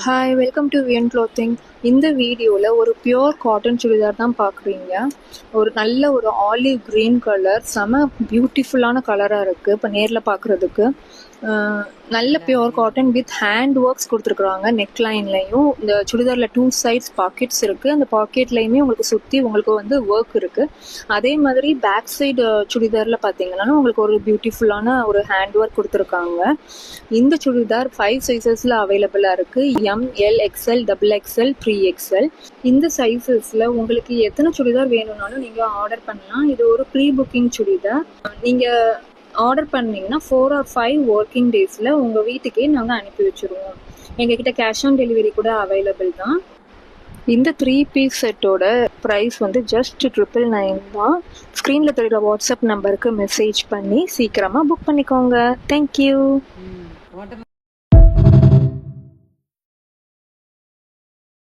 Hi, welcome to வியன் clothing. இந்த வீடியோவில் ஒரு பியோர் காட்டன் சுடிதார் தான் பார்க்குறீங்க. ஒரு நல்ல ஒரு ஆலிவ் க்ரீன் கலர், செம பியூட்டிஃபுல்லான கலராக இருக்குது இப்போ நேரில் பார்க்குறதுக்கு. நல்ல pure cotton with hand works கொடுத்துருக்குறாங்க. நெக் லைன்லையும் இந்த சுடிதாரில் 2 சைட்ஸ் பாக்கெட்ஸ் இருக்குது. அந்த பாக்கெட்லையுமே உங்களுக்கு சுற்றி உங்களுக்கு வந்து ஒர்க் இருக்குது. அதே மாதிரி பேக் சைடு சுடிதாரில் பார்த்தீங்கன்னா உங்களுக்கு ஒரு பியூட்டிஃபுல்லான ஒரு ஹேண்ட் ஒர்க் கொடுத்துருக்காங்க. இந்த சுடிதார் 5 சைஸஸில் அவைலபிளாக இருக்குது. M, L, XL, XXL, 3XL. இந்த சைஸஸில் உங்களுக்கு எத்தனை சுடிதார் வேணும்னாலும் நீங்கள் ஆர்டர் பண்ணலாம். இது ஒரு ப்ரீ புக்கிங் சுடிதார். நீங்கள் ஆர்டர் பண்ணிங்கன்னா 4 or 5 ஒர்க்கிங் டேஸில் உங்கள் வீட்டுக்கே நாங்கள் அனுப்பி வச்சுருவோம். எங்ககிட்ட கேஷ் ஆன் டெலிவரி கூட அவைலபிள் தான். இந்த 3 பீஸ் செட்டோட ப்ரைஸ் வந்து ஜஸ்ட் 999 தான். ஸ்க்ரீனில் தெரியுற வாட்ஸ்அப் நம்பருக்கு மெசேஜ் பண்ணி சீக்கிரமாக புக் பண்ணிக்கோங்க. தேங்க்யூ.